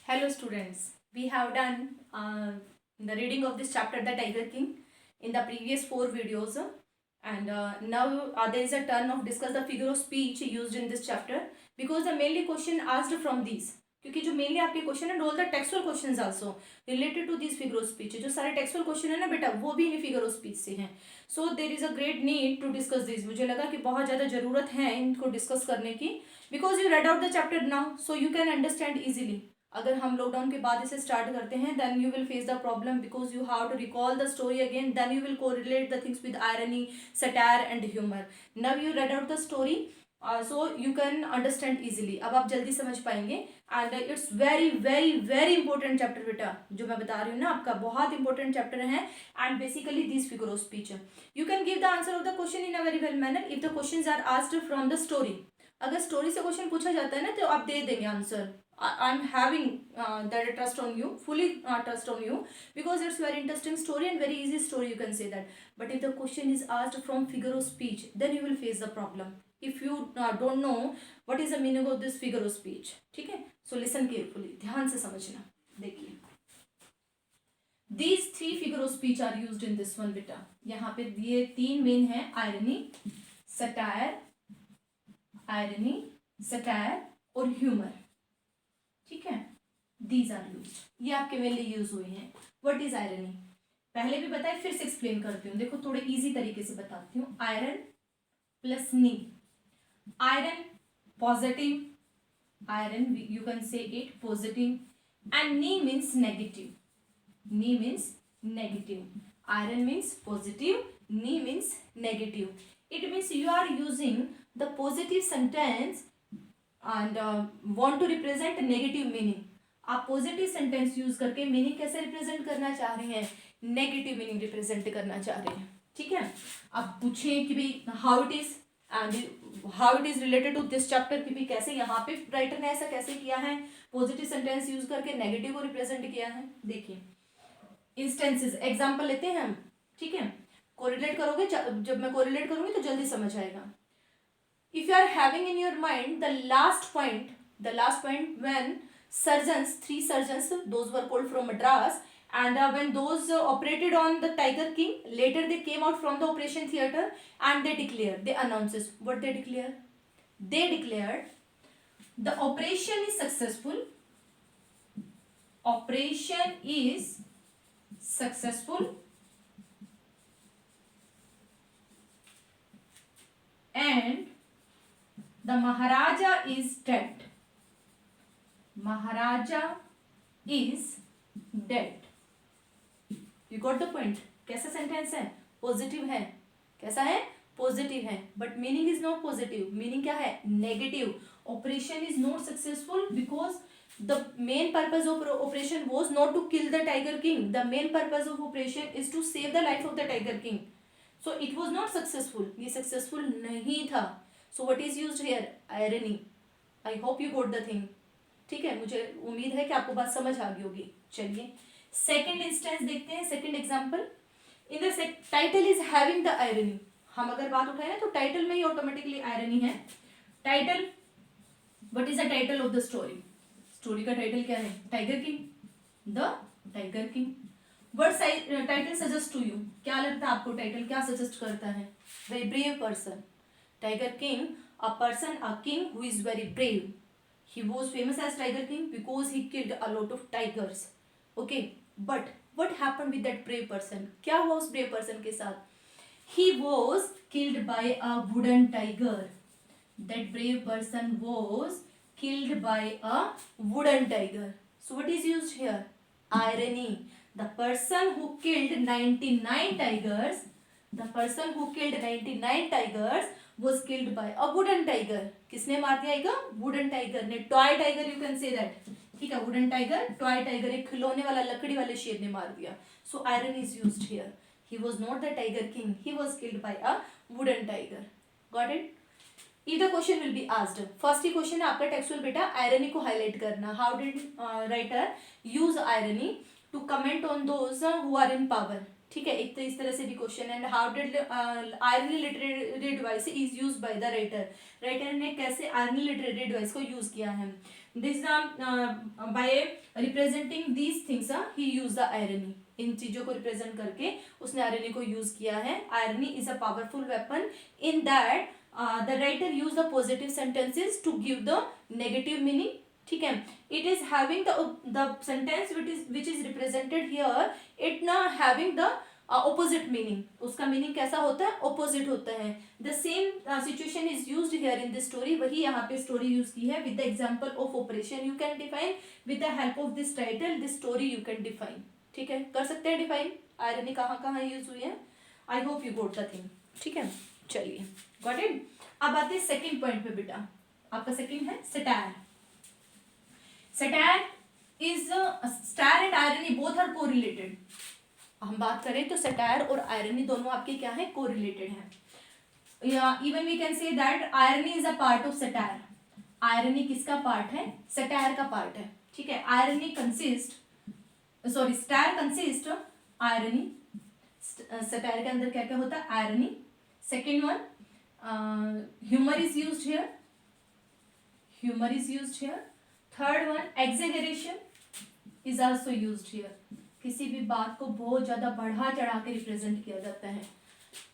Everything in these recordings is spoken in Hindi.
Hello students, we have done the reading of this chapter The Tiger King in the previous 4 videos and now there is a turn of discuss the figure of speech used in this chapter because the mainly question asked from these क्योंकि जो मेनली आपके क्वेश्चन है all the textual questions also related to this figure of speech जो सारे टेक्सुअल क्वेश्चन है ना बेटा वो भी इन फिगर ऑफ स्पीच से हैं so there is a great need to discuss this मुझे लगा कि बहुत ज़्यादा ज़रूरत है इनको डिस्कस करने की because you read out the chapter now so you can understand easily अगर हम लॉकडाउन के बाद इसे स्टार्ट करते हैं then you will face the problem because you have to recall the story again then you will correlate the things with irony satire and humour now you read out the story so you can understand easily अब आप जल्दी समझ पाएंगे and it's very very very important chapter बेटा जो मैं बता रही हूँ ना आपका बहुत इंपॉर्टेंट चैप्टर है and basically this figure of speech you can give the answer of the question in a very well manner if the questions are asked from the story अगर स्टोरी से क्वेश्चन पूछा जाता है ना तो आप दे देंगे answer I'm having that trust on you, fully trust on you because it's very interesting story and very easy story you can say that. But if the question is asked from figure of speech, then you will face the problem. If you don't know what is the meaning of this figure of speech, ठीक है? So listen carefully, ध्यान से समझना. देखिए, these 3 figure of speech are used in this one बेटा. यहाँ पे ये 3 मेन है irony, satire और humor. ठीक है दीज आर यूज ये आपके मेनली यूज हुए हैं व्हाट इज आयरनी पहले भी बताए फिर से एक्सप्लेन करती हूँ देखो थोड़े इजी तरीके से बताती हूँ आयरन प्लस नी iron positive iron you can say it positive and नी means negative iron means positive नी means negative it means you are using the positive sentence and want to represent negative meaning आप पॉजिटिव सेंटेंस यूज करके मीनिंग कैसे रिप्रेजेंट करना चाह रहे हैं नेगेटिव मीनिंग रिप्रेजेंट करना चाह रहे हैं ठीक है अब पूछें कि भाई how it is and how it is related to this chapter कि भाई कैसे यहाँ पे राइटर ने ऐसा कैसे किया है पॉजिटिव सेंटेंस यूज करके नेगेटिव को रिप्रेजेंट किया है देखिए इंस्टेंसेस एग्जाम्पल लेते हैं हम ठीक है कोरिलेट करोगे जब मैं कोरिलेट करूंगी तो जल्दी समझ आएगा if you are having in your mind the last point when surgeons 3 surgeons those were called from Madras and when those operated on the Tiger King later they came out from the operation theater and they announces what they declared the operation is successful and the Maharaja is dead. Maharaja is dead. You got the point? कैसा सेंटेंस है पॉजिटिव है कैसा है पॉजिटिव है but meaning is not positive meaning क्या है negative operation is not successful because the main purpose of operation was not to kill the Tiger King. The main purpose of operation is to save the life of the Tiger King. So it was not successful. ये successful नहीं था. So what is used here? Irony. I hope you got the thing. ठीक है मुझे उम्मीद है कि आपको बात समझ आ गई होगी चलिए सेकेंड इंस्टेंस देखते हैं second example in the title is having the irony हम अगर बात उठाए ना तो टाइटल में ही ऑटोमेटिकली आयरनी है title what is the title of the story का टाइटल क्या है tiger king the tiger king what title suggest to you क्या लगता है आपको टाइटल क्या सजेस्ट करता है very brave person Tiger King, a person, a king who is very brave. He was famous as Tiger King because he killed a lot of tigers. Okay, but what happened with that brave person? क्या हुआ उस brave person के साथ? He was killed by a wooden tiger. That brave person was killed by a wooden tiger. So what is used here? Irony. The person who killed 99 tigers. The person who killed 99 tigers was killed by a wooden tiger. किसने मार दिया एक wooden tiger ने toy tiger you can say that ठीक है wooden tiger टॉय टाइगर एक खिलौने वाला लकड़ी वाले शेर ने मार दिया so iron is used here he was not the tiger king he was killed by a wooden tiger got it if the question will be asked first he question है आपका टेक्सुअल बेटा irony को हाईलाइट करना how did writer use irony to comment on those who are in power ठीक है, एक तो इस तरह से भी question. And how did irony literary device is use by the writer, writer ने कैसे आयरनी लिटरेरी डिवाइस को यूज किया है। This by representing these things he use the irony, इन चीजों को रिप्रेजेंट करके उसने आयरनी को यूज किया है। Irony is a powerful weapon in that the writer use the positive sentences to give the negative meaning, ठीक है। It is having the sentence which is represented here, it ना हैविंग द ऑपोजिट मीनिंग, उसका मीनिंग कैसा होता है, ऑपोजिट होता है। The same situation is used here in this story, वही यहाँ पे स्टोरी यूज की है। With the example of operation you can define, with the help of this title this story you can define, ठीक है, कर सकते हैं डिफाइन आयरनी कहाँ कहाँ यूज हुई है। I hope you got the thing, ठीक है, चलिए गॉट इट। अब आते हैं सेकेंड पॉइंट पे बेटा, आपका सेकेंड है satire. Satire is satire and irony both are correlated. हम बात करें तो सटायर और आयरनी दोनों आपके क्या है, कोरिलेटेड है। Even we can say that irony is a part of satire. Irony किसका पार्ट है, सटायर का पार्ट है, ठीक है। Irony consist, sorry satire consist irony, satire के अंदर क्या क्या होता है, irony. Second one humour is used here, humour is used here. Third one exaggeration is also used here, किसी भी बात को बहुत ज्यादा बढ़ा चढ़ा के रिप्रेजेंट किया जाता है।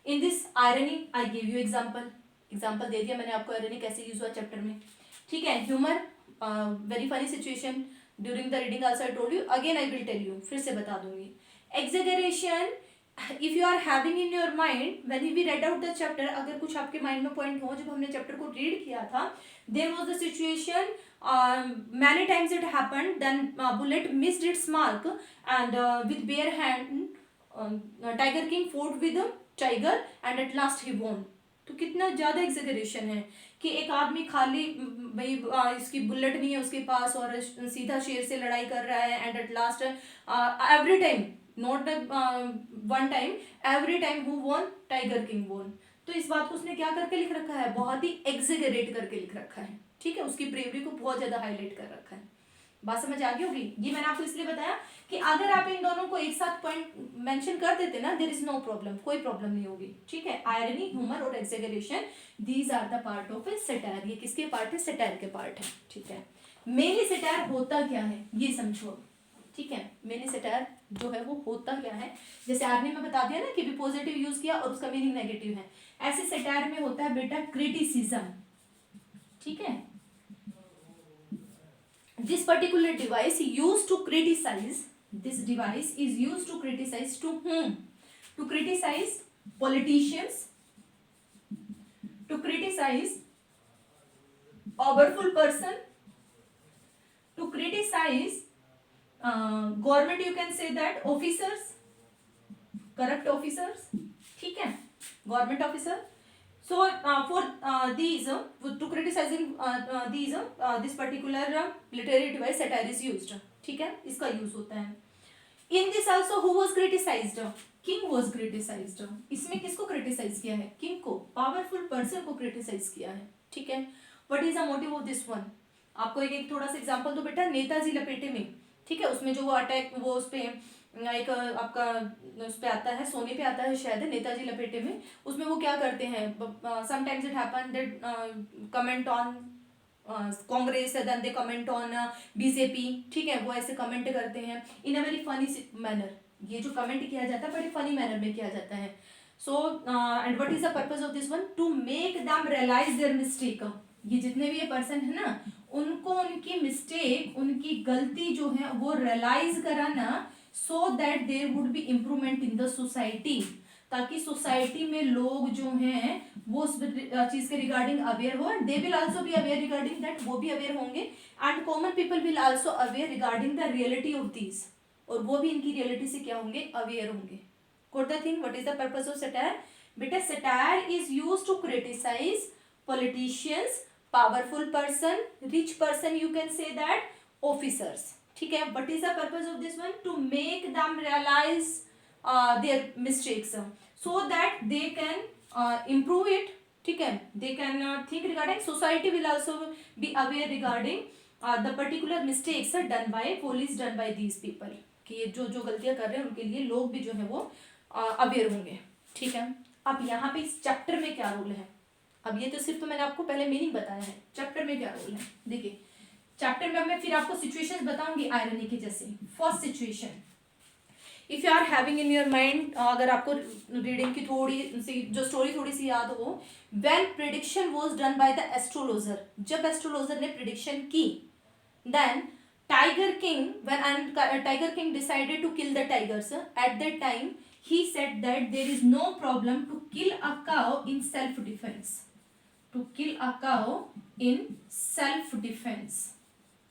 In this irony I give you example दे दिया मैंने आपको आयरनी कैसे यूज हुआ चैप्टर में, ठीक है। Humour, very funny situation during the reading also I told you, again I will tell you, फिर से बता दूंगी। Exaggeration, if you are having in your mind when we read out the chapter, अगर कुछ आपके माइंड में पॉइंट हो, जब हमने चैप्टर को रीड किया था, there was the situation, many times it happened, then bullet missed its mark and with bare hand tiger king fought with a tiger and at last he won। तो कितना ज्यादा एक्सेगरेशन है कि एक आदमी खाली भाई इसकी बुलेट नहीं है उसके पास और सीधा शेर से लड़ाई कर रहा है, and at last every time, not one time, every time who won, tiger king won. तो इस बात को उसने क्या करके लिख रखा है, बहुत ही एक्सेगरेट करके लिख रखा है, ठीक है, उसकी ब्रेवरी को बहुत ज्यादा हाईलाइट कर रखा है। बात समझ आ गई होगी। ये मैंने आपको इसलिए बताया कि अगर आप इन दोनों को एक साथ पॉइंट मेंशन कर देते ना, देयर इज नो प्रॉब्लम, कोई प्रॉब्लम नहीं होगी, ठीक है। आयरनी, ह्यूमर और exaggeration, these are the part of a satire. ये किसके पार्ट है, सटायर के पार्ट है, ठीक है। मेनली सटायर होता क्या है ये समझो, ठीक है। मेनली सटायर जो है वो होता क्या है, जैसे आयरनी में बता दिया ना कि भी पॉजिटिव यूज किया और उसका मीनिंग नेगेटिव है, ऐसे सटायर में होता है बेटा क्रिटिसिज्म, ठीक है। This particular device used to criticize, this device is used to criticize to whom? To criticize politicians, to criticize powerful person, to criticize government, you can say that officers, corrupt officers, ठीक है, government officer। So for these to criticizing these this particular literary device satire is used, ठीक है, इसका यूज होता है। In this also who was criticized? King was criticized। इसमें किसको क्रिटिसाइज किया है, किंग को, पावरफुल पर्सन को क्रिटिसाइज किया है, ठीक है। What is the motive of this one? आपको एक थोड़ा सा एग्जांपल दो बेटा, नेताजी लपेटे में, ठीक है, उसमें जो वो अटैक, वो उस पे एक आपका उस पे आता है, सोने पे आता है शायद, नेताजी लपेटे में, उसमें वो क्या करते हैं, sometimes it happen that comment on Congress, then they comment on BJP, ठीक है, वो ऐसे कमेंट करते हैं in a very funny manner. ये जो कमेंट किया जाता है बड़े फनी मैनर में किया जाता है। So and what is the purpose of this one, to make them realise their mistake. ये जितने भी ये पर्सन है ना, उनको उनकी मिस्टेक, उनकी गलती जो है वो रियलाइज कराना, so that there would be improvement in the society, ताकि सोसाइटी में लोग जो हैं वो उस चीज के रिगार्डिंग अवेयर हो, they will also be aware regarding that, वो भी अवेयर होंगे, and common people will also aware regarding the reality of these, और वो भी इनकी रियलिटी से क्या होंगे, अवेयर होंगे। Got the thing? What is the purpose of satire? बेटा satire is used to criticize politicians, powerful person, rich person, you can say that, officers, ठीक है। What is the purpose of this one? To make them realize their mistakes, so that they can improve it, ठीक है। They can think regarding, society will also be aware regarding the particular mistakes done by police, done by these people, कि ये जो जो गलतियां कर रहे हैं उनके लिए लोग भी जो है वो अवेयर होंगे। ठीक है, अब यहाँ पे इस चैप्टर में क्या रोल है, अब ये तो सिर्फ तो मैंने आपको पहले मीनिंग बताया है, चैप्टर में क्या रोल है देखिए। चैप्टर में मैं फिर आपको सिचुएशंस बताऊंगी आयरनी के जैसे। First situation, if you are having in your mind, अगर आपको रीडिंग की थोड़ी सी जो स्टोरी थोड़ी सी याद हो, when prediction was done by the astrologer, जब एस्ट्रोलॉजर ने प्रिडिक्शन की, then tiger king, when tiger king decided to kill the tigers, at that time he said that there is no problem to kill a cow in self defense, to kill a cow in self defense।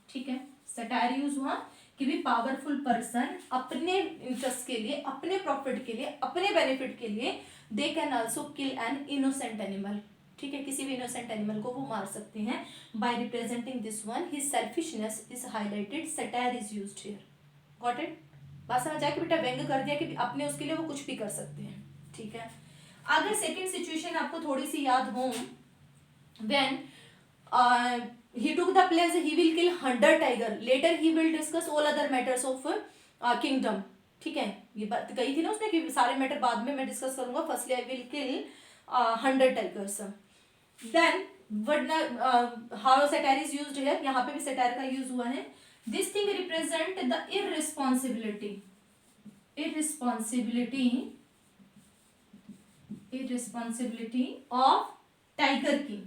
ठीक है, सटायर यूज हुआ कि भी पावरफुल पर्सन अपने इंटरेस्ट के लिए, अपने प्रॉफिट के लिए, अपने बेनिफिट के लिए they can also kill an innocent animal. ठीक है, किसी भी इनोसेंट एनिमल को वो मार सकते हैं। By representing this one his selfishness is highlighted, satire is used here. Got it? बात समझ आया कि बेटा व्यंग कर दिया कि अपने उसके लिए वो कुछ भी कर सकते हैं। ठीक है, अगर सेकंड सिचुएशन आपको थोड़ी सी याद हो, when he took the place, he will kill 100 tiger, later he will discuss all other matters of kingdom। ठीक है, ये बात कही थी ना उसने कि सारे मैटर बाद में मैं डिस्कस करूंगा, firstly I will kill 100 tigers। Then how satire is used here, यहाँ पे भी सटायर का यूज हुआ है। This thing represent the irresponsibility of tiger king.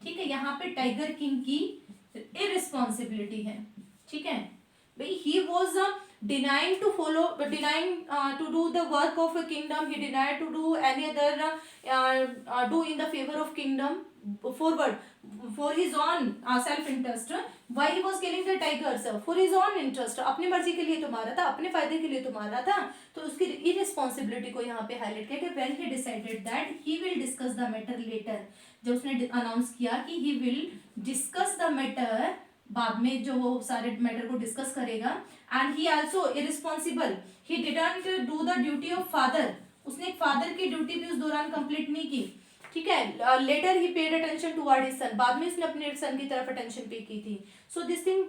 ठीक है, यहाँ पे टाइगर किंग की इररिस्पॉन्सिबिलिटी है। ठीक है भाई, he was denying to do the work of a kingdom, he denied to do any other do in the favor of kingdom forward for his own self interest। why he was killing the tigers? for his own interest, अपनी मर्जी के लिए तो मारा था, अपने फायदे के लिए तो मारा था। तो उसकी इररिस्पॉन्सिबिलिटी को यहाँ पे हाईलाइट किया कि when he decided that he will discuss the matter later, जब उसने अनाउंस किया कि he will discuss the matter, बाद में जो वो सारे मैटर को डिस्कस करेगा। And he also irresponsible, he didn't do the duty of father, उसने एक फादर की ड्यूटी भी उस दौरान कंप्लीट नहीं की। ठीक है, later he paid attention toward his son, बाद में उसने अपने सन की तरफ अटेंशन पे की थी। So this thing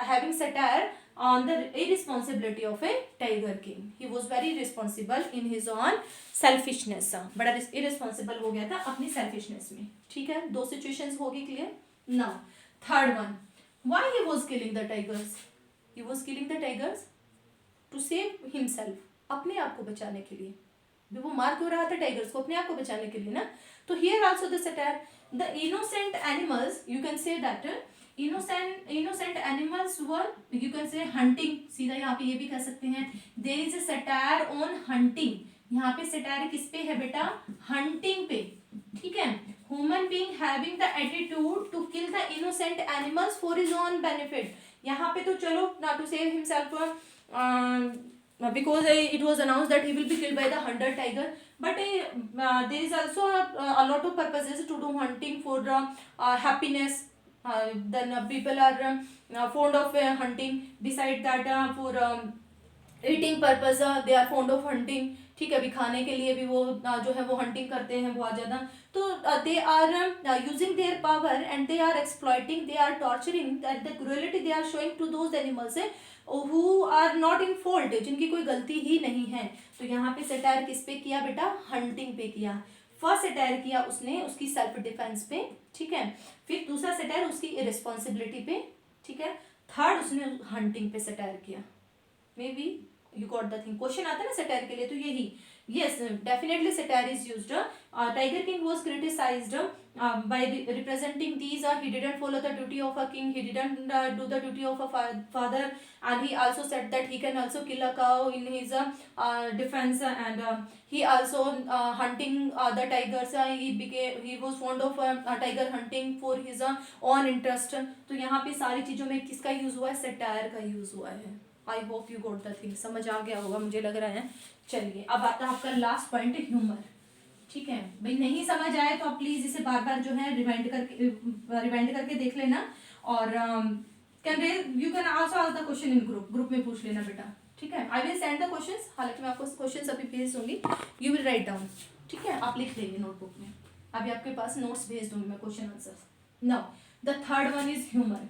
having satire on the irresponsibility of a tiger king, he was very responsible in his own selfishness, बड़ा इररिस्पॉन्सिबल हो गया था अपनी सेल्फिशनेस में। ठीक है, दो सिचुएशंस होगी clear. Now third one, why he was killing the tigers? He was killing the tigers to save himself, अपने आप को बचाने के लिए। भी वो मार क्यों रहा था टाइगर्स को? अपने आप को बचाने के लिए ना। तो here also the satire, the innocent animals, you can say that innocent animals were, you can say hunting, सीधा यहाँ पे ये भी कह सकते हैं there is a satire on hunting। यहाँ पे satire किस पे है बेटा? hunting पे। ठीक है, human being having the attitude to kill the innocent animals for his own benefit। यहाँ पे तो चलो not to save himself because it was announced that he will be killed by the 100 tiger, but there is also a lot of purposes to do hunting for happiness। then people are fond of hunting, beside that for eating purpose they are fond of hunting। ठीक है, अभी खाने के लिए भी वो जो है वो हंटिंग करते हैं बहुत ज़्यादा। तो they are using their power and they are exploiting, they are torturing, the cruelty they are showing to those animals who are not in fault, जिनकी कोई गलती ही नहीं है। तो यहाँ पे सटायर किस पे किया बेटा? हंटिंग पे किया। फर्स्ट सटायर किया उसने उसकी सेल्फ डिफेंस पे। ठीक है, फिर दूसरा सटायर उसकी इररिस्पॉन्सिबिलिटी पे। ठीक है, थर्ड उसने हंटिंग पे सटायर किया। May be you got the thing, question आता है ना सटायर के लिए, तो यही yes definitely satire is used। Tiger King was criticized by representing these he didn't follow the duty of a king, he didn't do the duty of a father, and he also said that he can also kill a cow in his defense, and he also hunting the tigers, he was fond of tiger hunting for his own interest। तो यहाँ पे सारी चीजों में किसका यूज हुआ है? सटायर का यूज हुआ है। I hope you got the thing, समझ आ गया होगा मुझे लग रहा है। चलिए अब आता है आपका लास्ट पॉइंट, ह्यूमर। ठीक है भाई, नहीं समझ आए तो आप प्लीज इसे बार बार जो है रिवाइंड करके देख लेना। और you can also ask the question in group में पूछ लेना बेटा। ठीक है, I will send the questions, हालांकि मैं आपको क्वेश्चंस अभी भेज दूंगी, यू विल राइट डाउन। ठीक है, आप लिख लेंगे नोटबुक में, अभी आपके पास नोट्स भेज दूंगी मैं, question answer. Now the third one is humour.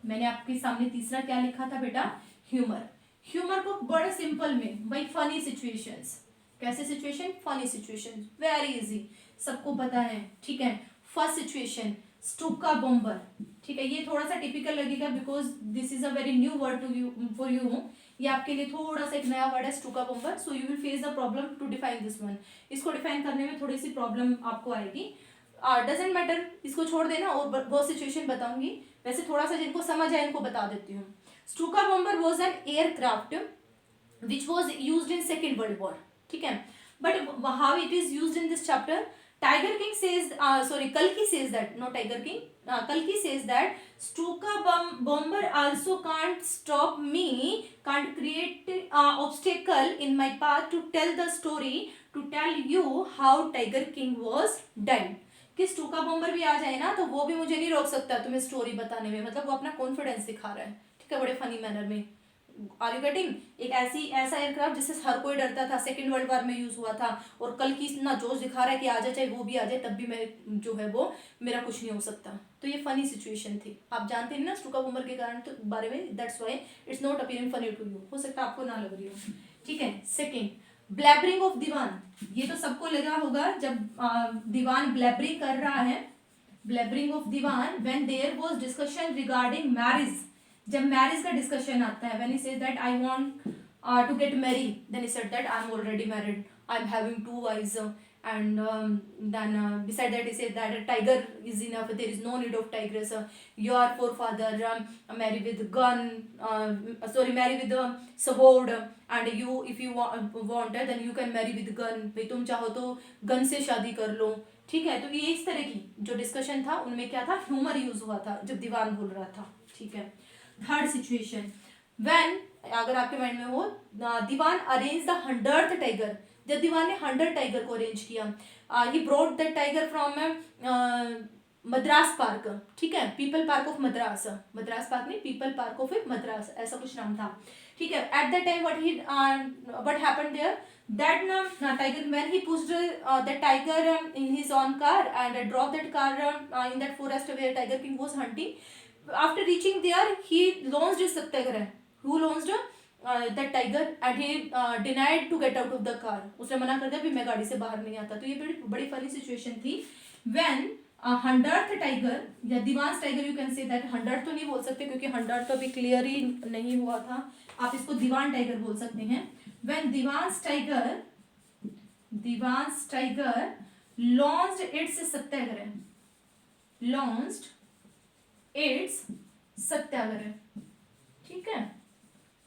मैंने आपके सामने तीसरा क्या लिखा था बेटा? ह्यूमर। ह्यूमर को बड़े सिंपल में भाई फनी सिचुएशंस, कैसे situation? Funny situation, very easy, सबको पता है, ठीक है। फर्स्ट सिचुएशन स्टूका बॉम्बर, ठीक है। ये थोड़ा सा टिपिकल लगेगा because this is a very new word to you, for you. ये आपके लिए थोड़ा सा एक नया वर्ड है Stuka bomber, so you will face the problem to define this one. इसको डिफाइन करने में थोड़ी सी प्रॉब्लम आपको आएगी, डजेंट मैटर, इसको छोड़ देना, और बहुत सिचुएशन बताऊंगी। वैसे थोड़ा सा जिनको समझ आए इनको बता देती हूँ। Stuka bomber was an aircraft which was used in second world war, ठीक है। But how it is used in this chapter? Tiger King says, Kalki says that, no Tiger King, Kalki says that Stuka bomber also can't stop me, can't create obstacle in my path to tell the story, to tell you how Tiger King was dead. कि स्टूका बॉम्बर भी आ जाए ना तो वो भी मुझे नहीं रोक सकता तुम्हें स्टोरी बताने में, मतलब वो अपना कॉन्फिडेंस दिखा रहा है, ठीक है, बड़े फनी मैनर में। Are you getting? एक ऐसा एयरक्राफ्ट जिससे हर कोई डरता था, सेकेंड वर्ल्ड वॉर में यूज हुआ था, और कल की इतना जोश दिखा रहा है कि आ जाए, चाहे वो भी आ जाए तब भी मैं जो है वो मेरा कुछ नहीं हो सकता। तो ये फनी सिचुएशन थी, आप जानते हैं ना स्टूका बॉम्बर के कारण तो बारे में, that's why it's not appearing funny to you, हो सकता है आपको ना लग रही हो, ठीक है। सेकेंड, ब्लैबरिंग ऑफ दीवान, ये तो सबको लगा होगा जब दीवान ब्लैबरिंग कर रहा है, ब्लैबरिंग ऑफ दीवान when there was discussion regarding marriage, जब मैरिज का डिस्कशन आता है, when he says that I want to get married, then he said that I am already married, I am having 2 wives, and then beside that he said that a tiger is enough, there is no need of tigress, your forefather marry with gun, marry with a sword, and you if you want then you can marry with gun, भाई तुम चाहो तो गन से शादी कर लो, ठीक है। तो ये इस तरह की जो डिस्कशन था उनमें क्या था, ह्यूमर यूज हुआ था जब दीवान बोल रहा था, ठीक है। थर्ड सिचुएशन, व्हेन, अगर आपके माइंड में हो, दीवान अरेंज द 100th टाइगर, जब दीवान ने 100 टाइगर को अरेंज किया, he brought the tiger from Madras park, ठीक है, people park of Madras, Madras park नहीं, पीपल पार्क ऑफ मद्रास, ऐसा कुछ नाम था, ठीक है। At the time what happened there, that tiger, when he pushed the tiger in his own car and dropped that car in that forest where Tiger King was hunting, after reaching there he launched a satyagrah. Who launched that tiger, and he denied to get out of the car, उसने मना कर दिया भी मैं गाड़ी से बाहर नहीं आता। तो ये बड़ी बड़ी फनी सिचुएशन थी। when 100th टाइगर या दीवान tiger, you can say that, 100 तो नहीं बोल सकते क्योंकि 100 तो अभी क्लियर ही नहीं हुआ था, आप इसको दीवान टाइगर बोल सकते हैं। when Divan's tiger launched its satyagrah, ठीक है,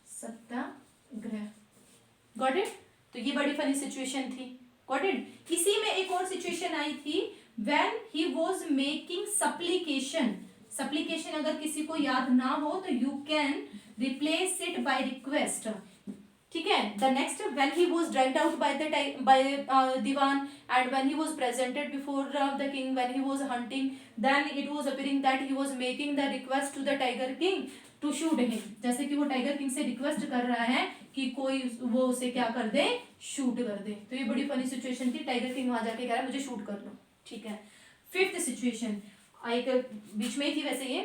सत्याग्रह, गॉट इट। तो ये बड़ी फनी सिचुएशन थी, गॉट इट। इसी में एक और सिचुएशन आई थी, when he was making supplication, supplication अगर किसी को याद ना हो तो you can replace it by request, ठीक है। The next, when he was dragged out by दीवान and when he was presented before the king, when he was hunting, then it was appearing that he was making the request to the tiger king to shoot him, जैसे कि वो टाइगर किंग से रिक्वेस्ट कर रहा है कि कोई वो उसे क्या कर दे, शूट कर दे। तो ये बड़ी फनी सिचुएशन थी, टाइगर किंग वहां जाके कह रहा है मुझे शूट कर लो, ठीक है। फिफ्थ सिचुएशन एक बीच में थी वैसे ये,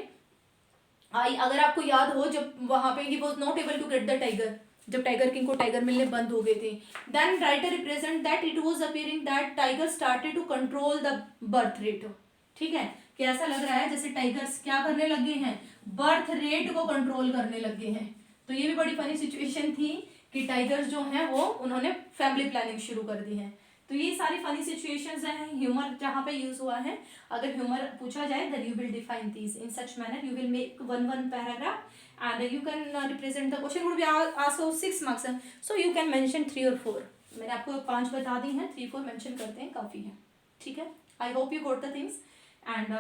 अगर आपको याद हो जब वहां पे he was not able to get the tiger, जब टाइगर किंग को टाइगर मिलने बंद हो गए थे, then writer represent that it was appearing that tiger started to control the birth rate, ठीक है, कि ऐसा लग रहा है जैसे टाइगर्स क्या करने लगे हैं, बर्थ रेट को कंट्रोल करने लगे हैं। तो ये भी बड़ी फनी सिचुएशन थी कि टाइगर्स जो हैं वो उन्होंने फैमिली प्लानिंग शुरू कर दी है। तो ये सारी फनी सिचुएशंस हैं, ह्यूमर जहाँ पे यूज हुआ है, अगर ह्यूमर पूछा जाए then you will define these in such manner, you will make one paragraph and you can represent the question would be also 6 marks, so you can mention 3 or 4, मैंने आपको 5 बता दी हैं, 3-4 मेंशन करते हैं काफी है, ठीक है। I hope you got the things and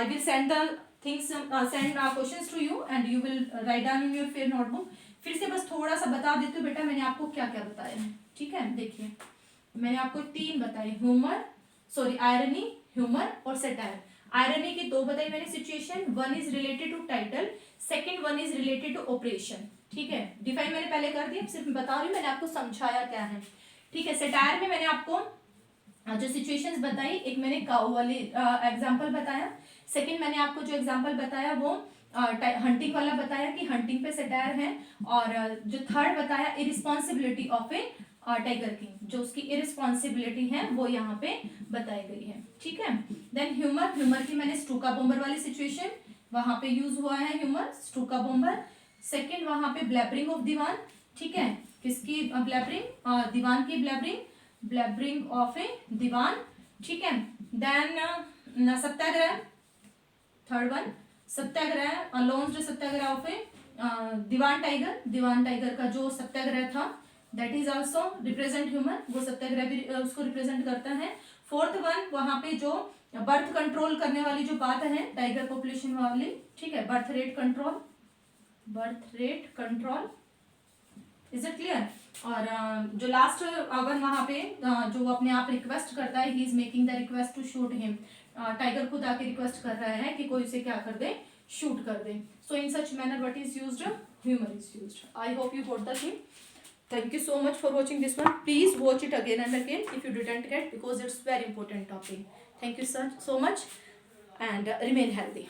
I will send the things, send questions to you and you will write down in your fair notebook। फिर से बस थोड़ा सा बता देती हूँ बेटा मैंने आपको क्या क्या बताया है, ठीक है। देखिए मैंने आपको 3 बताए, आयरनी, ह्यूमर और सटायर। आयरनी की 2 बताई मैंने situation, 1 is related to title, second 1 is related to operation, ठीक है। डिफाइन मैंने पहले कर दिया, सिर्फ बता रही हूँ मैंने आपको समझाया क्या है, ठीक है। सटायर में मैंने आपको जो सिचुएशंस बताई, एक मैंने काऊ वाली एग्जांपल बताया, सेकंड मैंने आपको जो एग्जांपल बताया वो हंटिंग वाला बताया कि हंटिंग पे सटायर है, और जो थर्ड बताया irresponsibility of a tiger king, जो उसकी इरिस्पॉन्सिबिलिटी है वो यहाँ पे बताई गई है, ठीक है। देन ह्यूमर, ह्यूमर की मैंने स्टूका बॉम्बर वाली सिचुएशन, वहां पे यूज हुआ है ह्यूमर, स्टूका बॉम्बर। सेकेंड वहां पे ब्लैबरिंग ऑफ दीवान, ठीक है, किसकी ब्लैबरिंग, दीवान की blabbering, blabbering of a Diwan, ठीक है। Then satyagraha, third one satyagraha, launched satyagraha of a Diwan tiger, Diwan tiger का जो सत्याग्रह था that is also represent humour, वो सत्याग्रह भी उसको रिप्रेजेंट करता है। फोर्थ वन वहां पे जो बर्थ कंट्रोल करने वाली जो बात है टाइगर पॉपुलेशन वाली, ठीक है, birth rate control, birth rate control, is it clear. और जो लास्ट वन वहां पे जो वो अपने आप रिक्वेस्ट करता है, he is making the request to shoot him, tiger खुद आके रिक्वेस्ट कर रहा है कि कोई उसे क्या कर दे, शूट कर दे। So in such manner what is used, humour is used. I hope you got the thing. Thank you so much for watching this one. Please watch it again and again if you didn't get, because it's very important topic. Thank you so much and remain healthy.